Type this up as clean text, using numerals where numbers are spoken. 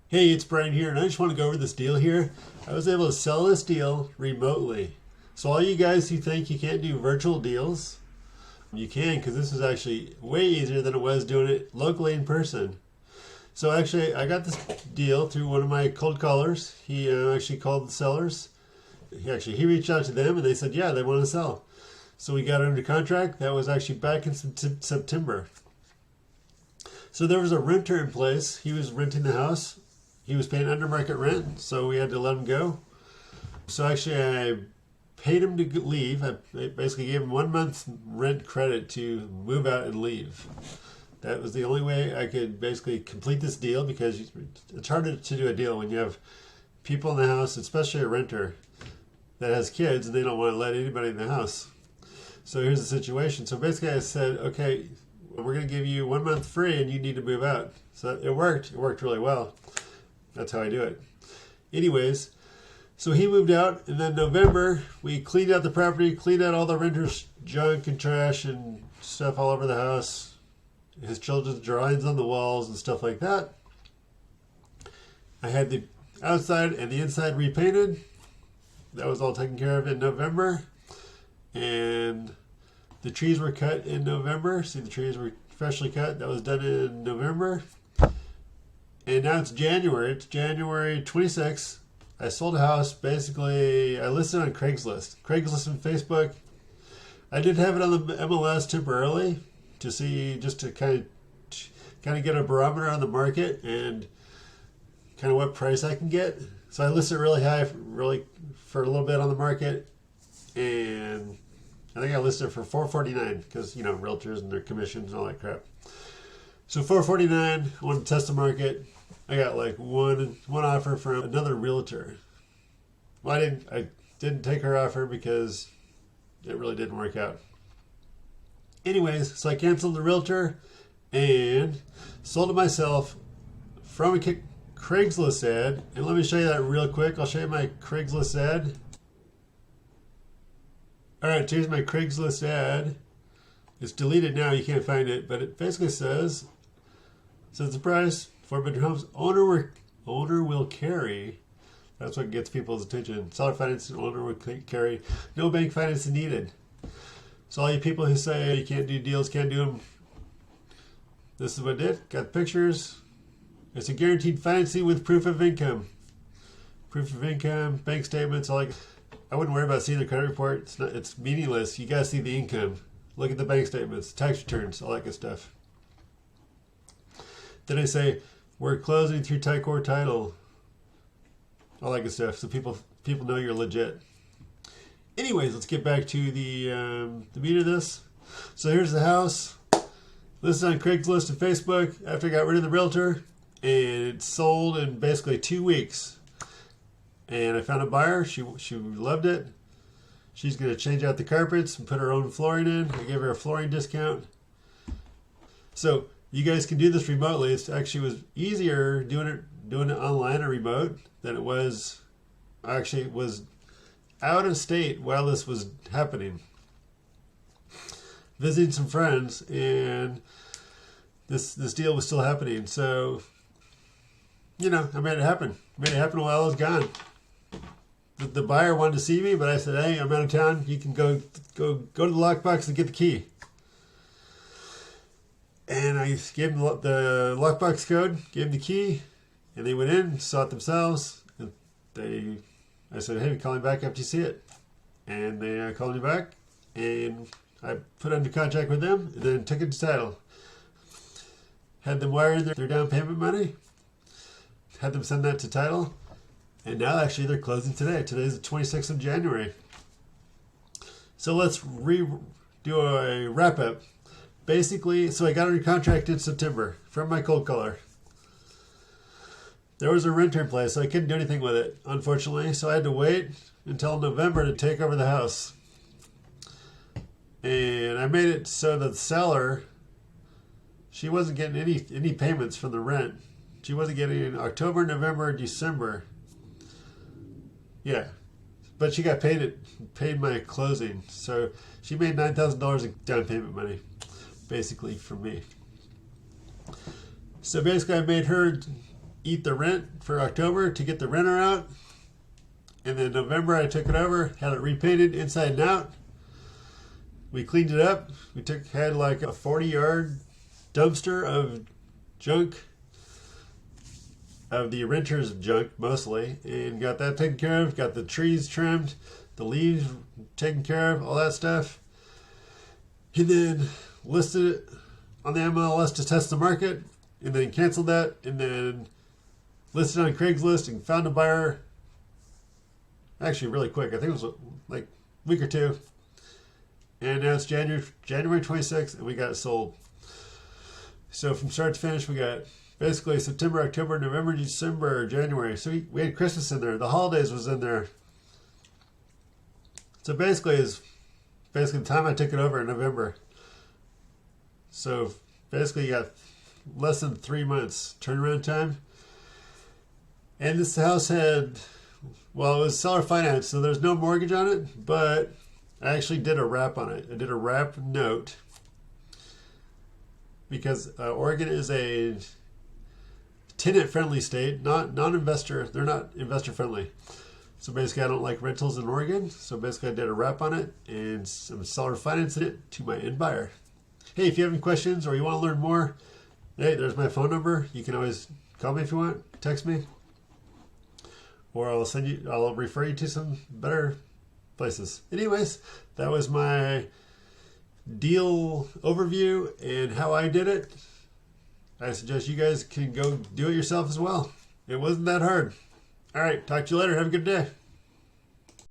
Hey, it's Brian here, and I just want to go over this deal here. I was able to sell this deal remotely. So all you guys who think you can't do virtual deals, you can, because this is actually way easier than it was doing it locally in person. So actually, I got this deal through one of my cold callers. He actually called the sellers. He reached out to them, and they said, yeah, they want to sell. So we got under contract. That was actually back in September. So there was a renter in place. He was renting the house. He was paying under market rent, so we had to let him go. So actually, I paid him to leave. I basically gave him 1 month rent credit to move out and leave. That was the only way I could basically complete this deal, because it's harder to do a deal when you have people in the house, especially a renter that has kids and they don't want to let anybody in the house. So here's the situation. So basically I said, okay, we're going to give you 1 month free and you need to move out. So it worked. It worked really well. That's how I do it. Anyways, so he moved out, and then November, we cleaned out the property, cleaned out all the renter's junk and trash and stuff all over the house, his children's drawings on the walls and stuff like that. I had the outside and the inside repainted. That was all taken care of in November. And the trees were cut in November. See, the trees were freshly cut. That was done in November. And now it's January. It's January 26th. I sold a house. Basically, I listed on Craigslist. Craigslist and Facebook. I did have it on the MLS temporarily to see, just to kind of get a barometer on the market and kind of what price I can get. So I listed really high, really for a little bit on the market, and I think I listed it for $449 because realtors and their commissions and all that crap. So $449. I wanted to test the market. I got like one offer from another realtor. Well, I didn't take her offer because it really didn't work out. Anyways, so I canceled the realtor and sold it myself from a Craigslist ad. And let me show you that real quick. I'll show you my Craigslist ad. All right, here's my Craigslist ad. It's deleted now. You can't find it, but it basically says the price. 4-bedroom homes. Owner will carry. That's what gets people's attention. Seller financing. Owner will carry. No bank financing needed. So all you people who say you can't do deals, can't do them, this is what I did. Got pictures. It's a guaranteed financing with proof of income. Proof of income, bank statements. I wouldn't worry about seeing the credit report. It's meaningless. You gotta see the income. Look at the bank statements, tax returns, all that good stuff. Then I say, we're closing through Ticor Title. All that good stuff. So people know you're legit. Anyways, let's get back to the meat of this. So here's the house. Listed on Craigslist and Facebook after I got rid of the realtor. And it sold in basically 2 weeks. And I found a buyer. She loved it. She's going to change out the carpets and put her own flooring in. I gave her a flooring discount. So you guys can do this remotely. It actually was easier doing it online or remote than it was. I actually was out of state while this was happening, visiting some friends, and this deal was still happening. So I made it happen. Made it happen while I was gone. The buyer wanted to see me, but I said, hey, I'm out of town. You can go to the lockbox and get the key. And I gave them the lockbox code, gave them the key, and they went in, saw it themselves. And I said, hey, call me back after you see it. And they called me back, and I put under contract with them, and then took it to title. Had them wire in their down payment money, had them send that to title, and now actually they're closing today. Today's the 26th of January. So let's do a wrap up. Basically, so I got under contract in September from my cold caller. There was a renter in place, so I couldn't do anything with it, unfortunately. So I had to wait until November to take over the house. And I made it so that the seller, she wasn't getting any payments from the rent. She wasn't getting in October, November, December. Yeah. But she got paid my closing. So she made $9,000 in down payment money, basically, from me. So basically I made her eat the rent for October to get the renter out. And then November I took it over, had it repainted inside and out. We cleaned it up. We had like a 40-yard dumpster of junk, of the renter's junk mostly, and got that taken care of. Got the trees trimmed, the leaves taken care of, all that stuff. And then listed it on the MLS to test the market, and then canceled that, and then listed on Craigslist and found a buyer. Actually, really quick. I think it was like a week or two. And now it's January 26th, and we got it sold. So from start to finish, we got basically September, October, November, December, January. So we had Christmas in there. The holidays was in there. So basically the time I took it over in November. So basically you got less than 3 months turnaround time. And this house had, well, it was seller finance, so there's no mortgage on it, but I actually did a wrap on it. I did a wrap note because Oregon is a tenant-friendly state, not non-investor. They're not investor-friendly. So basically, I don't like rentals in Oregon. So basically, I did a wrap on it and some seller financing it to my end buyer. Hey, if you have any questions or you want to learn more, hey, there's my phone number. You can always call me if you want, text me, or I'll refer you to some better places. Anyways, that was my deal overview and how I did it. I suggest you guys can go do it yourself as well. It wasn't that hard. All right, talk to you later. Have a good day.